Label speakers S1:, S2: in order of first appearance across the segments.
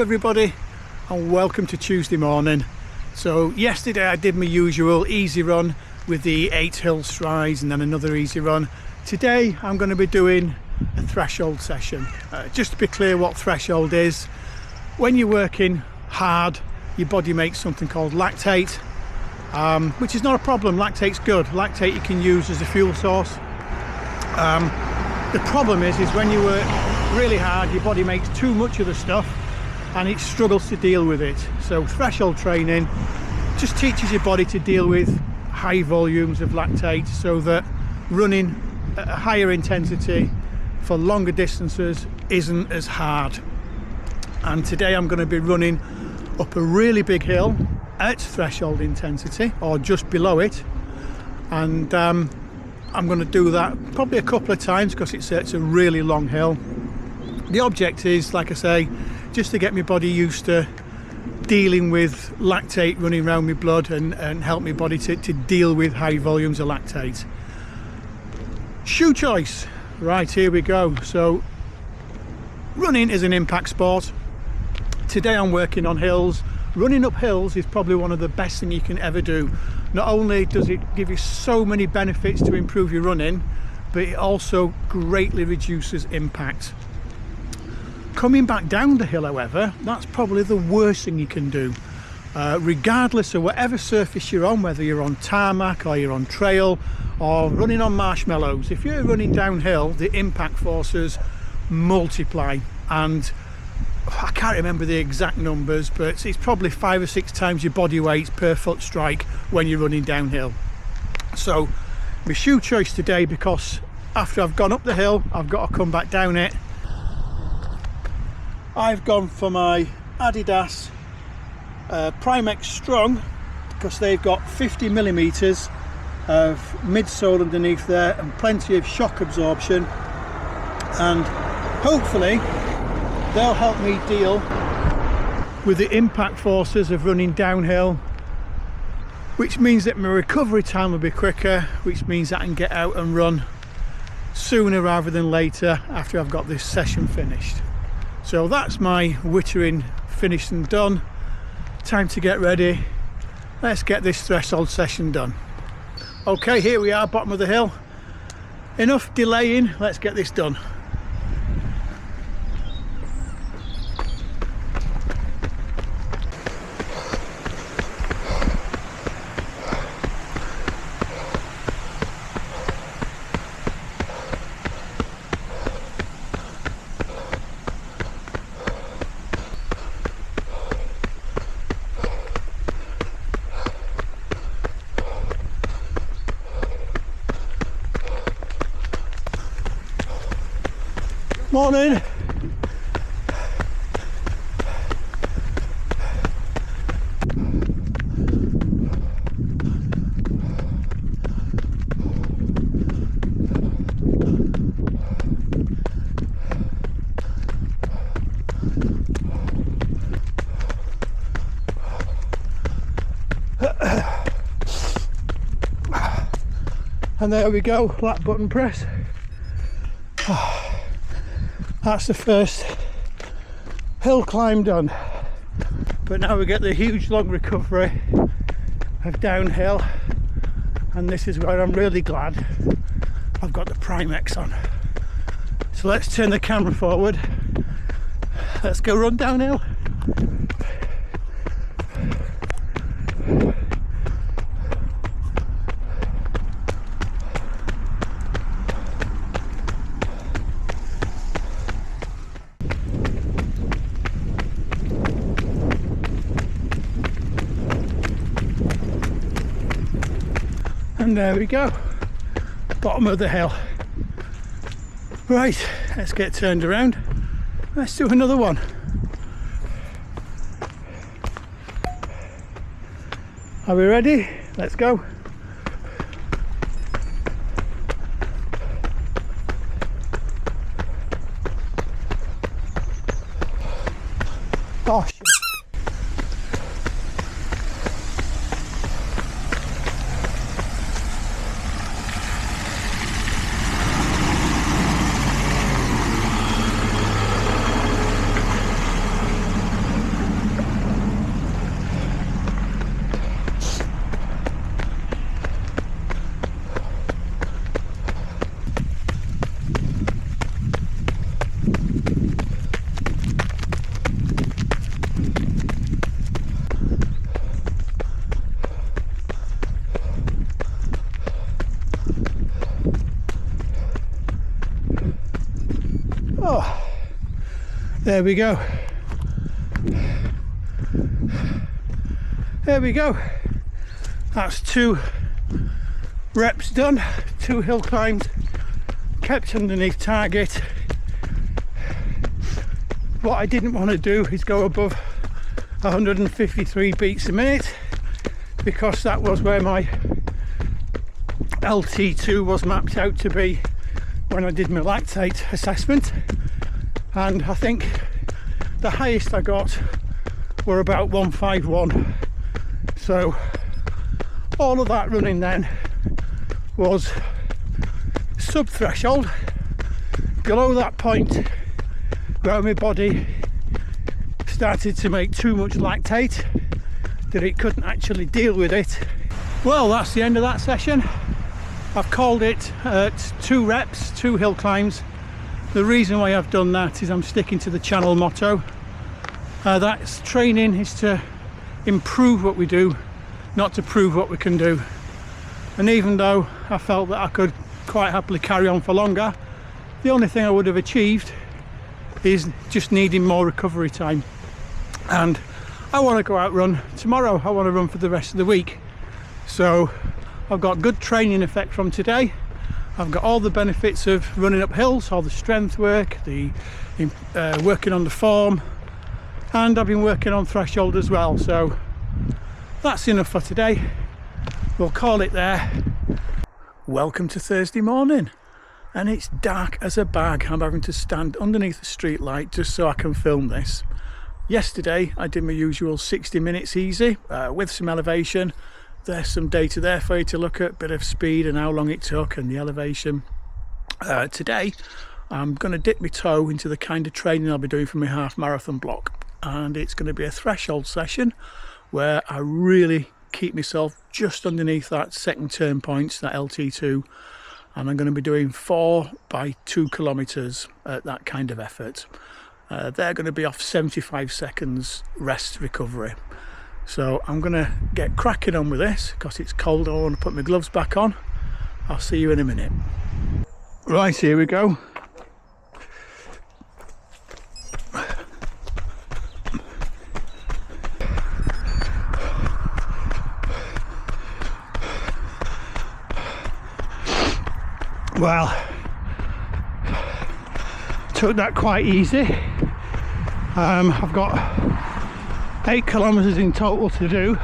S1: everybody and welcome to Tuesday morning. So yesterday I did my usual easy run with the 8 hill strides and then another easy run. Today I'm going to be doing a threshold session. Just to be clear what threshold is, when you're working hard your body makes something called lactate, which is not a problem. Lactate's good. Lactate you can use as a fuel source. The problem is when you work really hard your body makes too much of the stuff and it struggles to deal with it. So threshold training just teaches your body to deal with high volumes of lactate so that running at a higher intensity for longer distances isn't as hard. And today I'm going to be running up a really big hill at threshold intensity or just below it, and I'm going to do that probably a couple of times because it's a really long hill. The object is, like I say, just to get my body used to dealing with lactate running around my blood and help my body to deal with high volumes of lactate. Shoe choice. Right, here we go. So running is an impact sport. Today I'm working on hills. Running up hills is probably one of the best things you can ever do. Not only does it give you so many benefits to improve your running, but it also greatly reduces impact. Coming back down the hill, however, that's probably the worst thing you can do. Regardless of whatever surface you're on, whether you're on tarmac or you're on trail or running on marshmallows, if you're running downhill, the impact forces multiply, and I can't remember the exact numbers, but it's probably 5 or 6 times your body weight per foot strike when you're running downhill. So my shoe choice today, because after I've gone up the hill I've got to come back down it, I've gone for my Adidas Primex Strong, because they've got 50mm of midsole underneath there and plenty of shock absorption, and hopefully they'll help me deal with the impact forces of running downhill, which means that my recovery time will be quicker, which means I can get out and run sooner rather than later after I've got this session finished. So that's my wittering finished and done. Time to get ready. Let's get this threshold session done. Okay, here we are, bottom of the hill. Enough delaying, let's get this done. Morning. And there we go, flat button press. That's the first hill climb done, but now we get the huge long recovery of downhill, and this is where I'm really glad I've got the Primex on. So let's turn the camera forward, let's go run downhill. And there we go, bottom of the hill. Right, let's get turned around. Let's do another one. Are we ready? Let's go. Oh shit. There we go. There we go. That's 2 reps done, 2 hill climbs, kept underneath target. What I didn't want to do is go above 153 beats a minute, because that was where my LT2 was mapped out to be when I did my lactate assessment, and I think the highest I got were about 151. So all of that running then was sub threshold, below that point where my body started to make too much lactate that it couldn't actually deal with it. Well, that's the end of that session. I've called it 2 reps, 2 hill climbs. The reason why I've done that is I'm sticking to the channel motto. That's training is to improve what we do, not to prove what we can do. And even though I felt that I could quite happily carry on for longer, the only thing I would have achieved is just needing more recovery time. And I want to go out run tomorrow. I want to run for the rest of the week. So I've got good training effect from today. I've got all the benefits of running up hills, all the strength work, the working on the form, and I've been working on threshold as well. So that's enough for today. We'll call it there. Welcome to Thursday morning, and it's dark as a bag. I'm having to stand underneath the street light just so I can film this. Yesterday I did my usual 60 minutes easy with some elevation. There's some data there for you to look at, bit of speed and how long it took and the elevation. Today I'm going to dip my toe into the kind of training I'll be doing for my half marathon block, and it's going to be a threshold session where I really keep myself just underneath that second turn points, that LT2, and I'm going to be doing 4 by 2 kilometers at that kind of effort. They're going to be off 75 seconds rest recovery. So I'm going to get cracking on with this because it's cold. I want to put my gloves back on. I'll see you in a minute. Right, here we go. Well, took that quite easy. I've got 8 kilometers in total to do,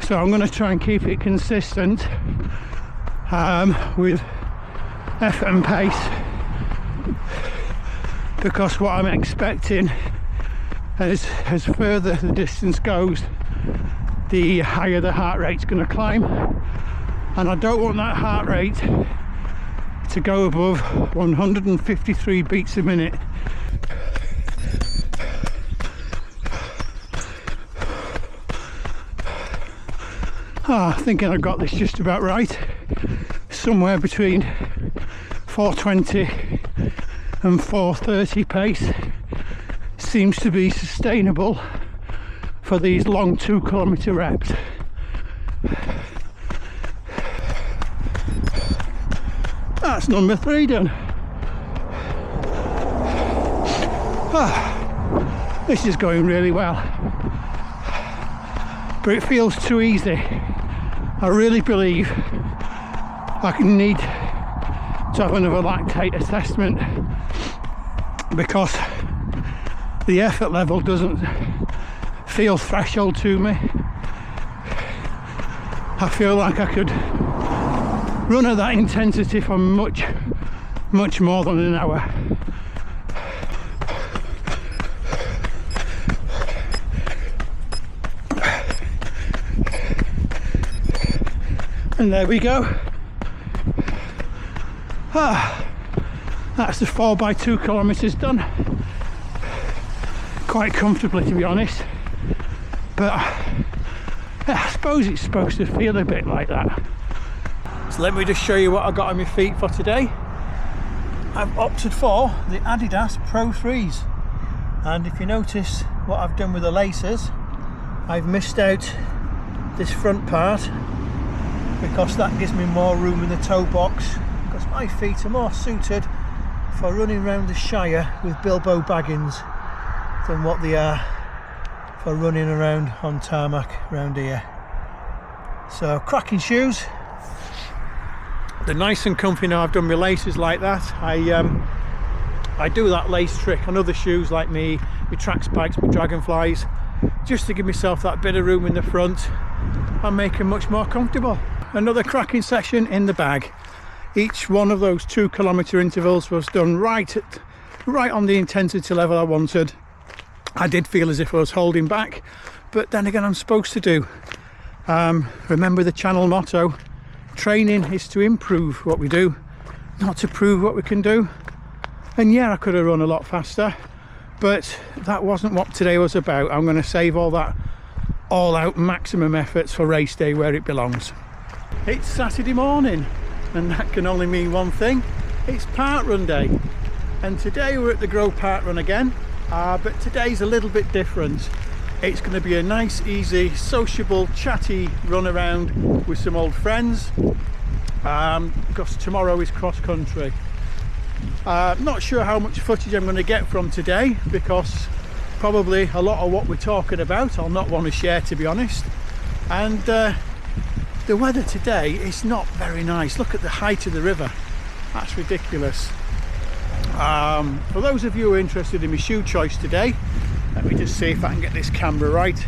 S1: so I'm going to try and keep it consistent with effort and pace, because what I'm expecting is as further the distance goes, the higher the heart rate's going to climb, and I don't want that heart rate to go above 153 beats a minute. Thinking I got this just about right. Somewhere between 420 and 430 pace seems to be sustainable for these long 2 kilometer reps. That's number 3 done. This is going really well, but it feels too easy. I really believe I need to have another lactate assessment, because the effort level doesn't feel threshold to me. I feel like I could run at that intensity for much more than an hour. And there we go. That's the 4 by 2 kilometers done. Quite comfortably, to be honest, but I suppose it's supposed to feel a bit like that. So let me just show you what I got on my feet for today. I've opted for the Adidas Pro 3s, and if you notice what I've done with the laces, I've missed out this front part because that gives me more room in the toe box, because my feet are more suited for running around the Shire with Bilbo Baggins than what they are for running around on tarmac around here. So cracking shoes. They're nice and comfy now. I've done my laces like that. I do that lace trick on other shoes like my track spikes, my Dragonflies, just to give myself that bit of room in the front and make them much more comfortable. Another cracking session in the bag. Each one of those 2 kilometre intervals was done right on the intensity level I wanted. I did feel as if I was holding back, but then again I'm supposed to do. Remember the channel motto, training is to improve what we do, not to prove what we can do. And yeah, I could have run a lot faster, but that wasn't what today was about. I'm going to save all that all out maximum efforts for race day where it belongs. It's Saturday morning, and that can only mean one thing. It's parkrun day, and today we're at the Groe parkrun again, but today's a little bit different. It's going to be a nice, easy, sociable, chatty run around with some old friends, because tomorrow is cross country. Not sure how much footage I'm going to get from today, because probably a lot of what we're talking about I'll not want to share, to be honest. And the weather today is not very nice. Look at the height of the river, that's ridiculous. For those of you who are interested in my shoe choice today, let me just see if I can get this camera right.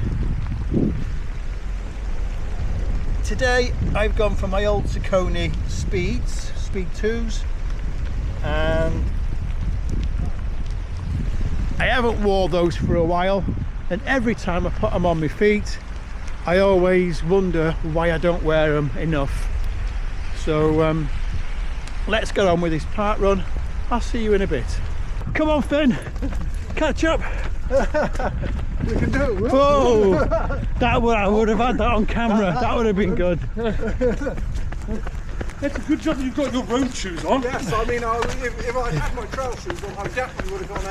S1: Today I've gone for my old Saucony Speed 2s, and I haven't wore those for a while, and every time I put them on my feet I always wonder why I don't wear them enough. So let's get on with this parkrun. I'll see you in a bit. Come on Finn, catch up.
S2: We can do it.
S1: Whoa, I would have had that on camera. That would have been good.
S2: It's a good job you've got your road shoes on.
S3: Yes, I mean, if I had my trail shoes on, I definitely would have gone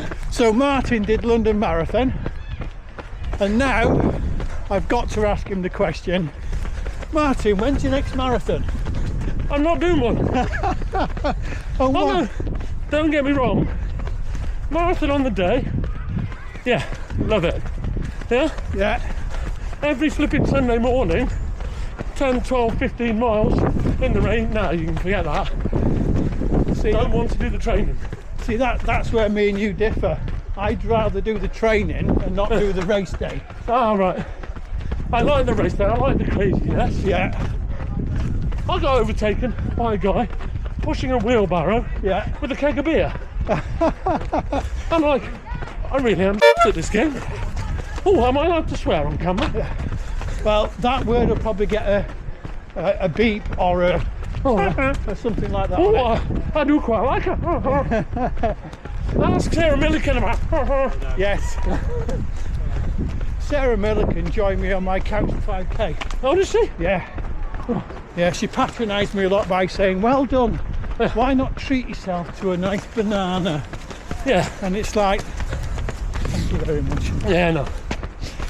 S3: AOT.
S1: So Martin did London Marathon, and now I've got to ask him the question. Martin, when's your next marathon?
S2: I'm not doing one.
S1: Oh, what?
S2: Don't get me wrong. Marathon on the day. Yeah, love it. Yeah?
S1: Yeah.
S2: Every flipping Sunday morning, 10, 12, 15 miles in the rain. No, you can forget that.
S1: See,
S2: Don't want to do the training.
S1: See, that's where me and you differ. I'd rather do the training and not do the race day.
S2: Ah, right. I like the race day. I like the craziness.
S1: Yeah.
S2: I got overtaken by a guy pushing a wheelbarrow with a keg of beer. I'm like, I really am at this game. Oh, am I allowed to swear on camera?
S1: Well, that word will probably get a beep or or something like that.
S2: Oh, I do quite like it. Ask Sarah Milliken about.
S1: Yes. Sarah Milliken joined me on my couch 5k.
S2: Oh, does she?
S1: Yeah. Yeah, she patronised me a lot by saying, well done, why not treat yourself to a nice banana?
S2: Yeah.
S1: And it's like, thank you very much.
S2: Yeah, no.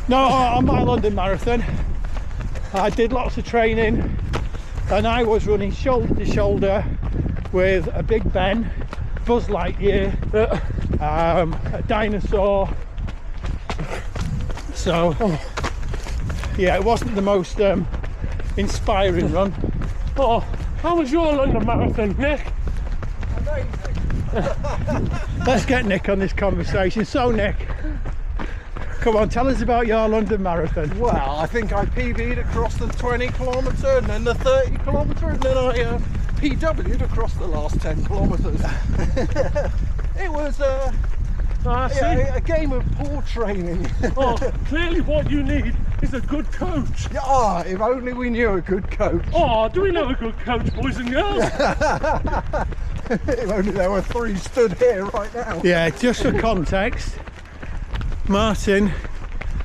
S1: No, on my London Marathon, I did lots of training, and I was running shoulder to shoulder with a Big Ben, Buzz Lightyear, a dinosaur. So, yeah, it wasn't the most inspiring run.
S2: Oh, how was your London Marathon, Nick?
S1: Let's get Nick on this conversation. So Nick, come on, tell us about your London Marathon.
S3: Well, I think I PB'd across the 20 kilometre and then the 30 kilometre, and then I PW'd across the last 10 kilometres. It was a game of poor training.
S2: Oh, clearly what you need is a good coach.
S3: Ah, if only we knew a good coach.
S2: Oh, do we know a good coach, boys and girls?
S3: If only there were 3 stood here right now.
S1: Yeah, just for context, Martin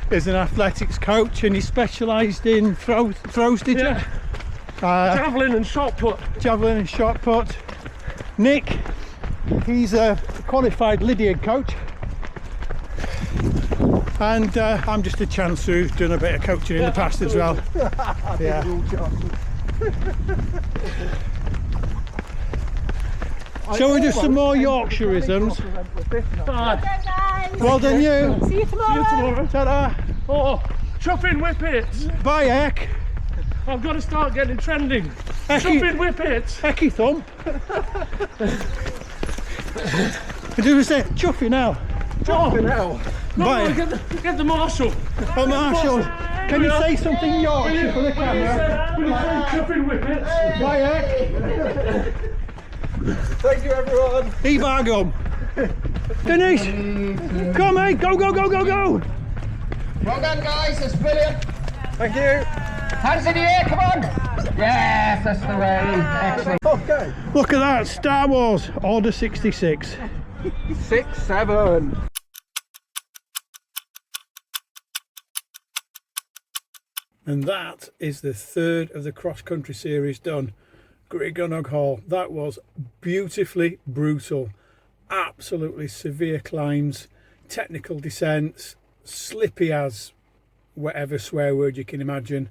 S1: is an athletics coach and he specialised in throws, did you?
S2: Javelin and shot put.
S1: Javelin and shot put. Nick, he's a qualified Lydian coach. And I'm just a chance who's done a bit of coaching in the past as well. Yeah. Shall we do some more Yorkshireisms? Well done you.
S4: See you tomorrow.
S2: See you tomorrow.
S1: Ta-da.
S2: Oh, chopping whippets.
S1: Bye, Eck.
S2: I've got to start getting trending.
S1: Ecky.
S2: Chopping whippets.
S1: Ecky thump. Do we say chuffy now?
S3: Jumping out.
S2: No,
S1: Bye.
S2: get the marshal.
S1: Oh, Marshall, can you say something Yorkshire for the camera?
S2: Will you say chopping whippets?
S1: Bye, Eck.
S3: Thank you, everyone.
S1: E-bar gum. Denise, come mate, go, go, go, go, go.
S5: Well done, guys, that's brilliant.
S3: Thank you.
S5: Hands in the air, come on. Yes, that's the way. Excellent.
S3: Okay.
S1: Look at that, Star Wars, Order 66.
S3: 6, 7.
S1: And that is the third of the cross-country series done. Gregynog Hall. That was beautifully brutal. Absolutely severe climbs, technical descents, slippy as whatever swear word you can imagine.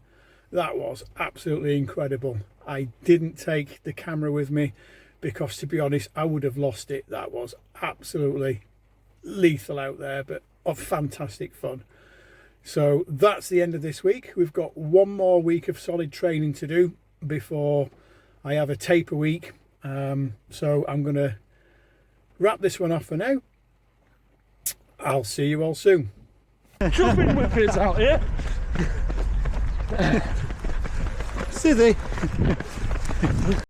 S1: That was absolutely incredible. I didn't take the camera with me because, to be honest, I would have lost it. That was absolutely lethal out there, but of fantastic fun. So that's the end of this week. We've got one more week of solid training to do before I have a taper week. So I'm going to wrap this one off for now. I'll see you all soon.
S2: Chopping whippets out here.
S1: See thee.